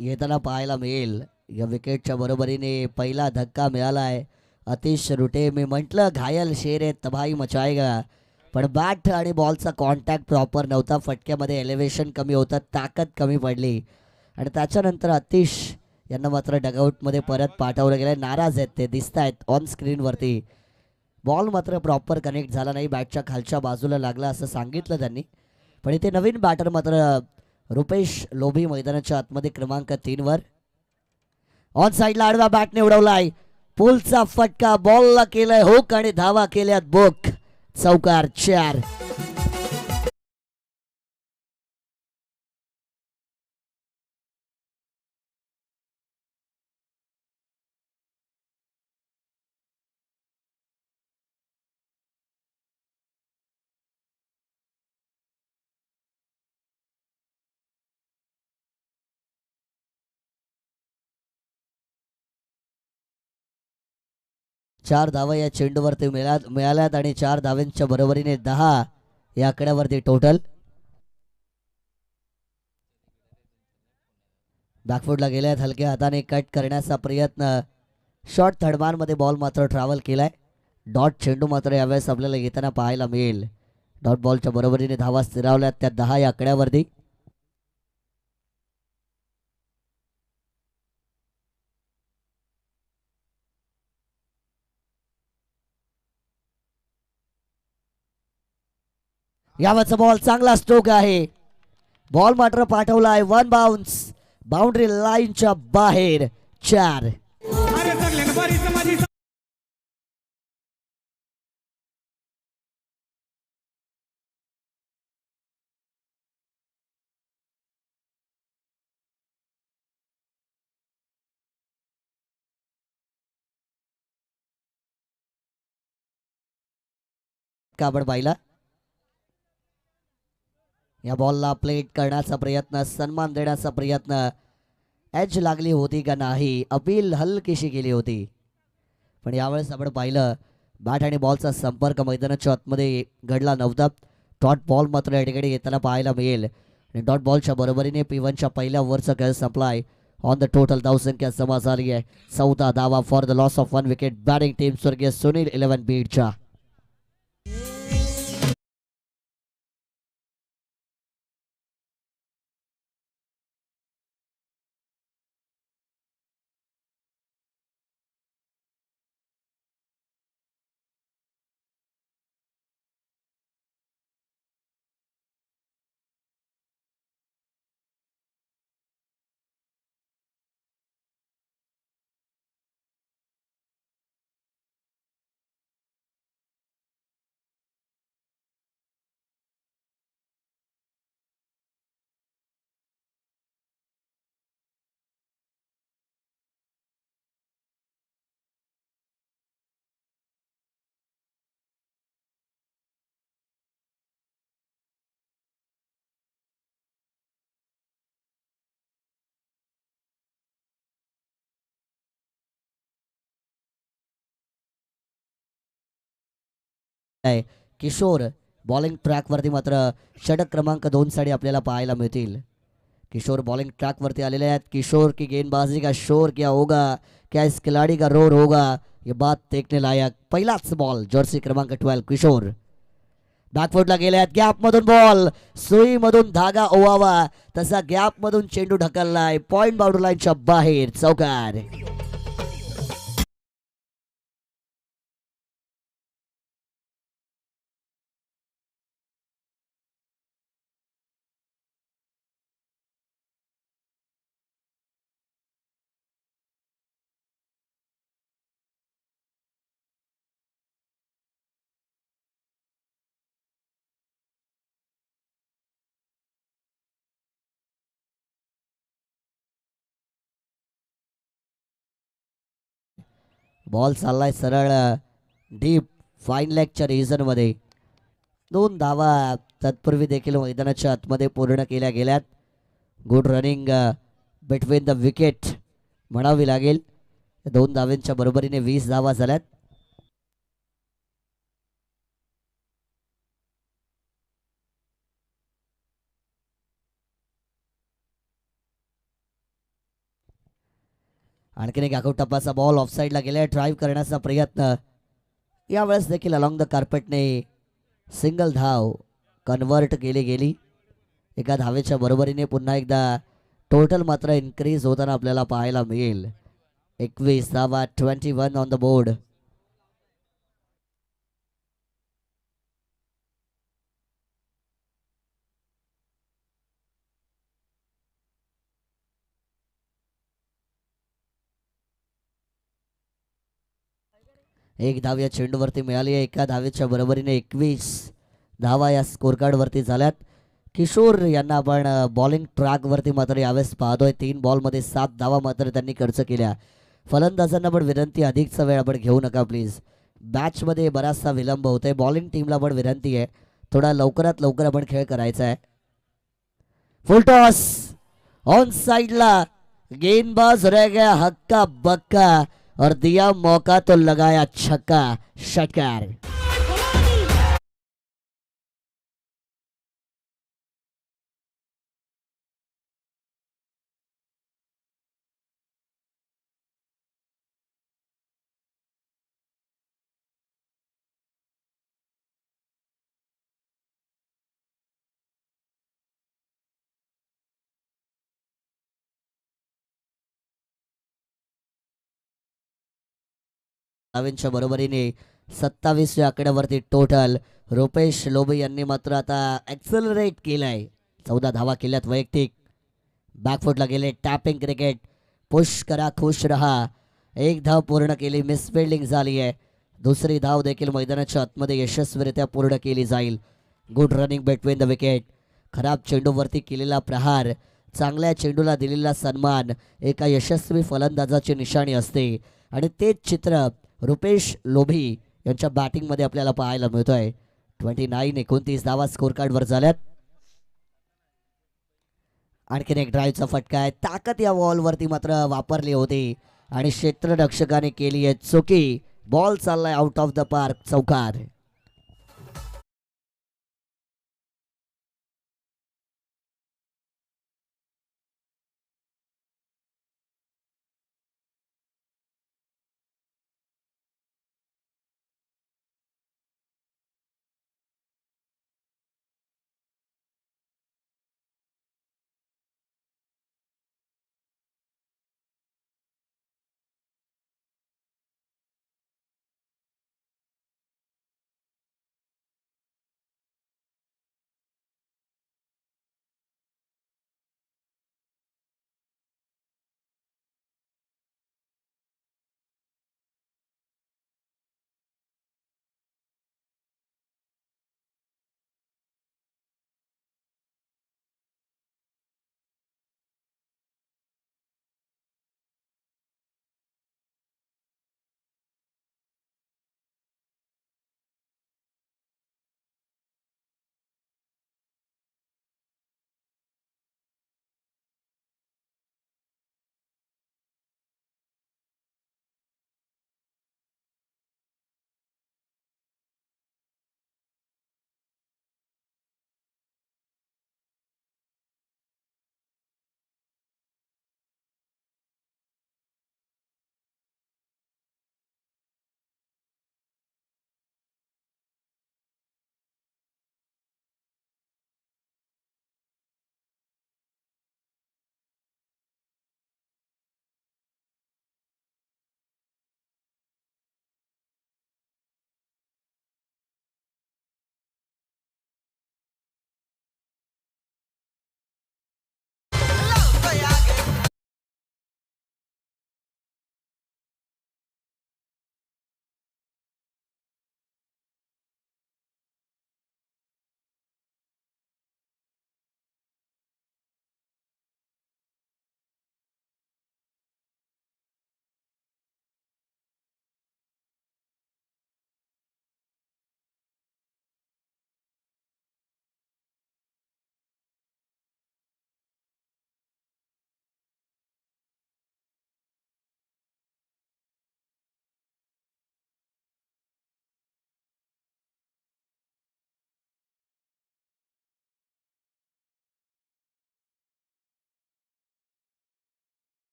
येताना पाहायला मिळेल. या विकेटच्या बरोबरीने पहिला धक्का मिळाला आहे अतिश रुटे. मी म्हटलं घायल शेर आहे तबाही मचाएगा, पण बॅट आणि बॉलचा कॉन्टॅक्ट प्रॉपर नव्हता. फटक्यामध्ये एलिव्हेशन कमी होतं, ताकद कमी पडली आणि त्याच्यानंतर अतिश यांना मात्र डगआउटमध्ये परत पाठवलं गेलं. नाराज आहेत ते, दिसत आहेत ऑन स्क्रीनवरती. बॉल मात्र प्रॉपर कनेक्ट झाला नाही, बॅटच्या खालच्या बाजूला लागला असं सांगितलं त्यांनी. पण इथे नवीन बॅटर मात्र रुपेश लोभी मैदानाच्या आतमध्ये क्रमांक 3 वर. ऑन साईडला आडवा बॅटने उडवलाय, पुलचा फटका बॉलला केलाय हुक आणि धावा केल्यात बुक. चौकार 4. चार धावा या चेंडूवरती मिळाल्यात आणि 4 धावांच्या बरोबरीने 10 या आकड्यावरती टोटल. बॅकफुटला गेल्यात, हलक्या हाताने कट करण्याचा प्रयत्न. शॉर्ट थर्डबारमध्ये बॉल मात्र ट्रॅव्हल केलाय. डॉट चेंडू मात्र यावेळेस आपल्याला येताना पाहायला मिळेल. डॉट बॉलच्या बरोबरीने धावा स्थिरावल्यात त्या 10 या आकड्यावरती. यावरचा बॉल चांगला स्ट्रोक आहे. बॉल मात्र पाठवला आहे वन बाउन्स, बाउंड्री लाईनच्या बाहेर. 4. काबड पाहिला. या बॉलला प्लेट करण्याचा प्रयत्न, सन्मान देण्याचा प्रयत्न. एज लागली होती का नाही, अपील हलकीशी केली होती. पण यावेळेस आपण पाहिलं बॅट आणि बॉलचा संपर्क मैदानाच्या आतमध्ये घडला नव्हता. डॉट बॉल मात्र या ठिकाणी येताना पाहायला मिळेल आणि डॉट बॉलच्या बरोबरीने P1च्या पहिल्या ओव्हरचा खेळ संपलाय. ऑन द टोटल धावसंख्या जमा झाली आहे 14 धावा for the loss of 1 wicket. Batting team स्वर्गीय सुनील 11 बीडच्या. किशोर बॉलिंग ट्रॅकवरती मात्र षटक क्रमांक 2 साठी आपल्याला पाहायला मिळतील. किशोर बॉलिंग ट्रॅकवरती आलेले आहेत. किशोर की गेंदबाजी का शोर क्या होगा, क्या इस खिलाड़ी का रोर होगा, ये बात देखने लायक. पहिलाच बॉल जर्सी क्रमांक 12 किशोर. बॅकफुटला गेल्यात, गॅप मधून बॉल, सुई मधून धागा ओवावा तसा गॅप मधून चेंडू ढकललाय पॉइंट बाउंड्री लाईनच्या बाहेर. चौकार. बॉल चाललाय सरळ डीप फाईन लेगच्या रिजन मध्ये. 2 धावा तत्पूर्वी देखील मैदानाच्या आतमध्ये पूर्ण केल्या गेल्यात. Good running between the wicket म्हणावी लागेल. 2 धावांच्या बरोबरीने 20 धावा झाल्यात. आणखीन एक आखूट टप्पाचा बॉल ऑफसाईडला गेलाय. ड्राईव्ह करण्याचा प्रयत्न, यावेळेस देखील अलॉंग द कार्पेटने सिंगल धाव कन्वर्ट केली गेली. एका धावेच्या बरोबरीने पुन्हा एकदा टोटल मात्र इन्क्रीज होताना आपल्याला पाहायला मिळेल. 21 धावा, 21 ऑन द बोर्ड. एक धाव या चेंडूवरती मिळाली आहे. एका धावेच्या बरोबरीने 21 धावा या स्कोर कार्डवरती झाल्यात. किशोर यांना आपण बॉलिंग ट्रॅकवरती मात्र यावेळेस पाहतोय. 3 बॉलमध्ये 7 धावा मात्र त्यांनी खर्च केल्या. फलंदाजांना पण विनंती, अधिकचा वेळ आपण घेऊ नका प्लीज. बॅचमध्ये बराचसा विलंब होतोय. बॉलिंग टीमला पण विनंती आहे, थोडा लवकरात लवकर आपण खेळ करायचा आहे. फुल टॉस ऑन साइडला, गेंदबाज रह गया हक्का बक्का और दिया मौका तो लगाया छक्का. षटकार. धावेंच्या बरोबरीने 27व्या आकड्यावरती टोटल. रुपेश लोबे यांनी मात्र आता ॲक्सेलरेट केलाय. 14 धावा केल्यात वैयक्तिक. बॅकफुटला गेले. टॅपिंग क्रिकेट, पुश करा खुश रहा. एक धाव पूर्ण केली, मिसफिल्डिंग झाली आहे. दुसरी धाव देखील मैदानाच्या आतमध्ये यशस्वीरित्या पूर्ण केली जाईल. Good running between the wicket. खराब चेंडूवरती केलेला प्रहार, चांगल्या चेंडूला दिलेला सन्मान एका यशस्वी फलंदाजाची निशाणी असते. आणि तेच चित्र रुपेश लोभी यांच्या बॅटिंगमध्ये आपल्याला पाहायला मिळतोय. 29 धावा स्कोर कार्डवर झाल्यात. आणखीन एक ड्राईव्हचा फटका आहे. ताकद या बॉलवरती मात्र वापरली होती आणि क्षेत्ररक्षकाने केली आहे चुकी. बॉल चाललाय आउट ऑफ द पार्क, चौकार.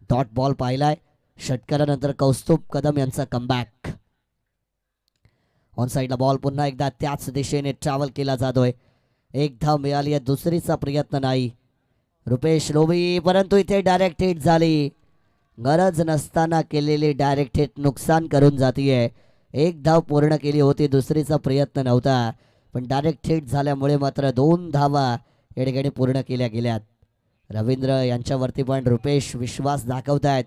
डॉट बॉल पाहिलाय. षटकारानंतर कौस्तुभ कदम यांचा कमबॅक. ऑन साईडला बॉल पुन्हा एकदा त्याच दिशेने ट्रॅव्हल केला जातोय. एक धाव मिळाली आहे, दुसरीचा प्रयत्न नाही. रुपेश लोभी, परंतु इथे डायरेक्ट हिट झाली. गरज नसताना केलेली डायरेक्ट हिट नुकसान करून जातीये. एक धाव पूर्ण केली होती, दुसरीचा प्रयत्न नव्हता, पण डायरेक्ट हिट झाल्यामुळे मात्र 2 धावा या ठिकाणी पूर्ण केल्या गेल्यात. रवींद्र यांच्यावरती पण रुपेश विश्वास दाखवत आहेत.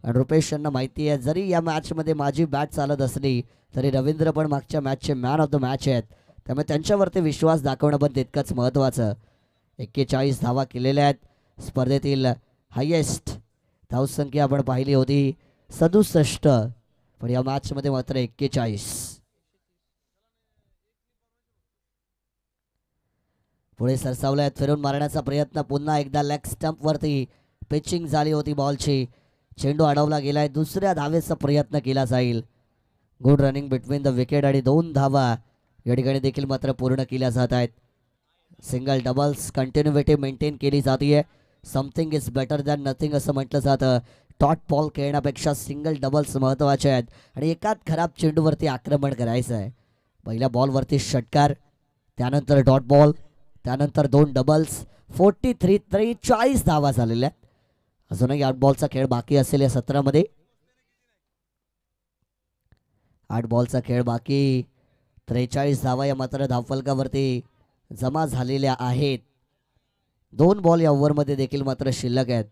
आणि रुपेश यांना माहिती आहे, जरी या मॅचमध्ये माझी बॅट चालत असली तरी रवींद्र पण मागच्या मॅचचे मॅन ऑफ द मॅच आहेत, त्यामुळे त्यांच्यावरती विश्वास दाखवणं पण तितकंच महत्त्वाचं. 41 धावा केलेल्या आहेत. स्पर्धेतील हायेस्ट धावसंख्या आपण पाहिली होती 67, पण या मॅचमध्ये मात्र 41. पुढे सरसावल्यात, फिरून मारण्याचा प्रयत्न. पुन्हा एकदा लेग स्टंपवरती पिचिंग झाली होती बॉलची. चेंडू अडवला गेलाय. दुसऱ्या धावेचा प्रयत्न केला जाईल. Good running between the wicket आणि 2 धावा या ठिकाणी देखील मात्र पूर्ण केल्या जात आहेत. सिंगल डबल्स कंटिन्युटी मेंटेन केली जाते. Something is better than nothing असं म्हटलं जातं. डॉट बॉल खेळण्यापेक्षा सिंगल डबल्स महत्त्वाचे आहेत आणि एकाच खराब चेंडूवरती आक्रमण करायचं आहे. पहिल्या बॉलवरती षटकार, त्यानंतर डॉट बॉल, त्यानंतर 2 डबल्स. 43 धावा झालेल्या आहेत. अजूनही 8 बॉलचा खेळ बाकी असेल या सत्रामध्ये. 8 बॉलचा खेळ बाकी. 43 धावा या मात्र धावफलकावरती जमा झालेल्या आहेत. 2 बॉल या ओव्हरमध्ये देखील मात्र शिल्लक आहेत.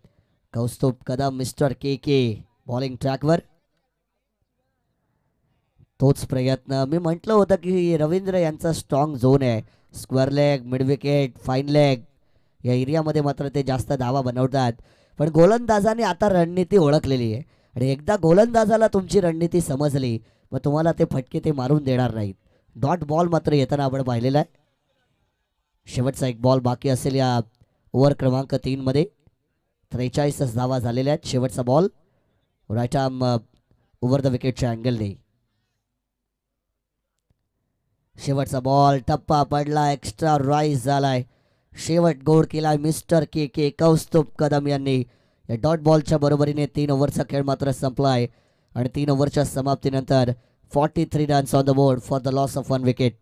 कौस्तुभ कदम मिस्टर के के बॉलिंग ट्रॅकवर. तोच प्रयत्न मी म्हटलं होतं की रवींद्र यांचा स्ट्रॉंग झोन आहे. Square leg, mid wicket, fine leg या एरियामध्ये मात्र ते जास्त धावा बनवतात. पण गोलंदाजाने आता रणनीती ओळखलेली आहे आणि एकदा गोलंदाजाला तुमची रणनीती समजली मग तुम्हाला ते फटके ते मारून देणार नाहीत. डॉट बॉल मात्र येताना आपण पाहिलेला आहे. शेवटचा एक बॉल बाकी असेल या ओव्हर क्रमांक 3 मध्ये. 43 धावा झालेल्या आहेत. शेवटचा ball right arm over the विकेटच्या अँगलने. शेवटचा बॉल टप्पा पडला, एक्स्ट्रा राईज झालाय. शेवट गोड केलाय मिस्टर के के कौस्तुभ कदम यांनी. या डॉट बॉलच्या बरोबरीने 3 ओव्हरचा खेळ मात्र संपलाय आणि 3 ओव्हरच्या समाप्तीनंतर 43 runs on the board for the loss of 1 wicket.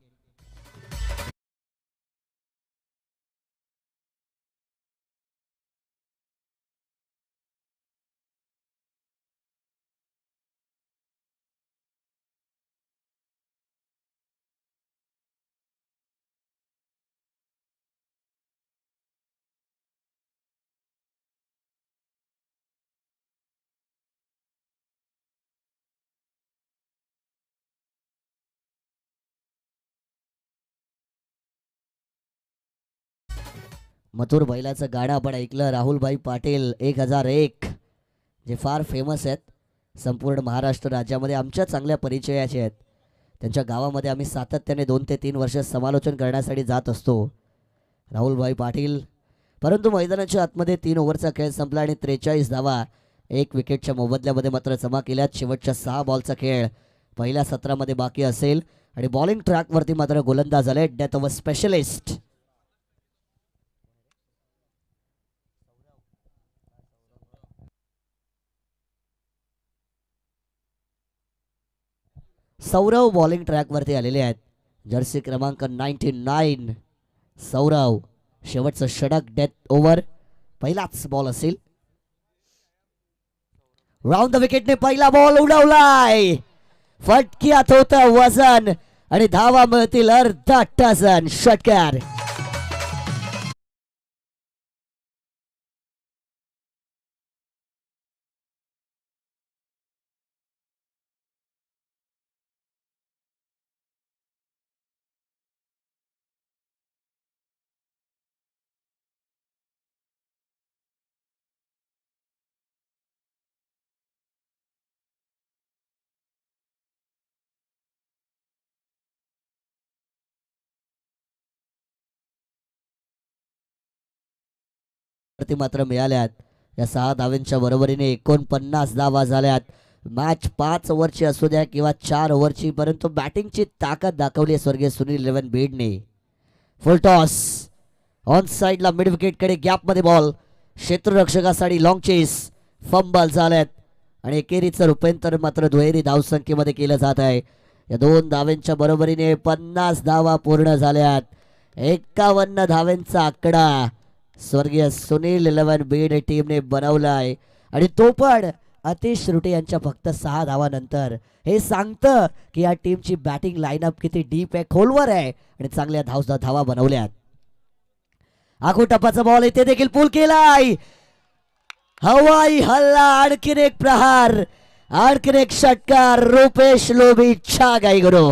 मथुर बैलाचं गाणं आपण ऐकलं. राहुलभाई पाटील 1001 जे फार फेमस आहेत संपूर्ण महाराष्ट्र राज्यामध्ये, आमच्या चांगल्या परिचयाचे आहेत. त्यांच्या गावामध्ये आम्ही सातत्याने 2 ते 3 वर्ष समालोचन करण्यासाठी जात असतो. राहुलभाई पाटील. परंतु मैदानाच्या आतमध्ये 3 ओव्हरचा खेळ संपला आणि 43 धावा 1 विकेटच्या मोबदल्यामध्ये मात्र जमा केल्यात. शेवटच्या 6 बॉलचा खेळ पहिल्या सत्रामध्ये बाकी असेल आणि बॉलिंग ट्रॅकवरती मात्र गोलंदाज आले. Death over specialist Sourav bowling ट्रॅकवरती आलेले आहेत. जर्सी क्रमांक 99 सौरव. शेवटचं षटक डेथ ओव्हर पहिलाच बॉल असेल. राऊंड द विकेटने पहिला बॉल उडवलाय. फटक्यात होतं वजन आणि धावा मिळतील अर्धा डझन. षटकार. मात्र मिळाल्यात. या 6 धावांच्या बरोबरीने 49 धावा झाल्यात. मॅच 5 ओव्हरची असू द्या किंवा 4 ओव्हरची, परंतु बॅटिंगची ताकद दाखवली स्वर्गीय सुनील 11 बीडने. फुल टॉस ऑन साइडला मिड विकेटकडे गॅपमध्ये बॉल. क्षेत्ररक्षकासाठी लॉंग चेस. फंबल झालेत आणि एकेरीचं रूपांतर मात्र दुहेरी धावसंख्येमध्ये केलं जात आहे. या 2 धावांच्या बरोबरीने 50 धावा पूर्ण झाल्यात. 51 धावांचा आकडा स्वर्गीय सुनील 11 बीड टीमने बनवलाय आणि तो पण अतिश रुटे यांच्या फक्त 6 धावानंतर. हे सांगतं की या टीमची बॅटिंग लाईनअप किती डीप आहे, खोलवर आहे आणि चांगल्या धावा बनवल्यात. आखू टप्पाचा बॉल इथे देखील पूल केलाय. हवाई हल्ला, आणखीन एक प्रहार, आणखीन एक षटकार. रुपेश लोभी छा गाई गुरु.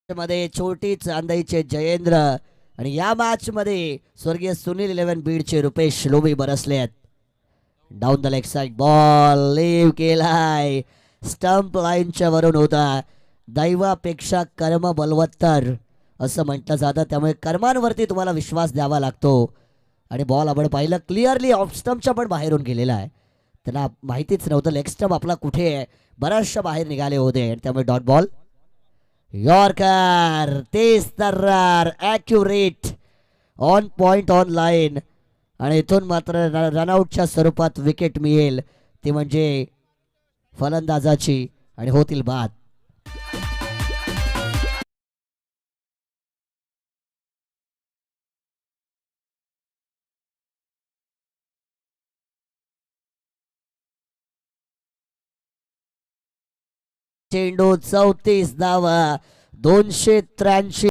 मध्ये छोटी चांदईचे जयेंद्र आणि या मॅच मध्ये स्वर्गीय सुनील 11 बीडचे रुपेश लोभी बरसले आहेत. Down the leg side ball leave केलाय. स्टंप लाईनच्या वरून होता. दैवापेक्षा कर्म बलवत्तर असं म्हटलं जातं, त्यामुळे कर्मांवरती तुम्हाला विश्वास द्यावा लागतो. आणि बॉल आपण पाहिलं क्लिअरली ऑफ स्टंपच्या पण बाहेरून गेलेला आहे. त्यांना माहितीच नव्हतं लेग स्टंप आपला कुठे आहे, बऱ्याचशा बाहेर निघाले होते आणि त्यामुळे डॉट बॉल. यॉर्कर तेज तर्रार accurate on point on line आणि इथून मात्र रनआउटच्या स्वरूपात विकेट मिळेल ती म्हणजे फलंदाजाची आणि होतील बाद. चेंडू 34 धावा 283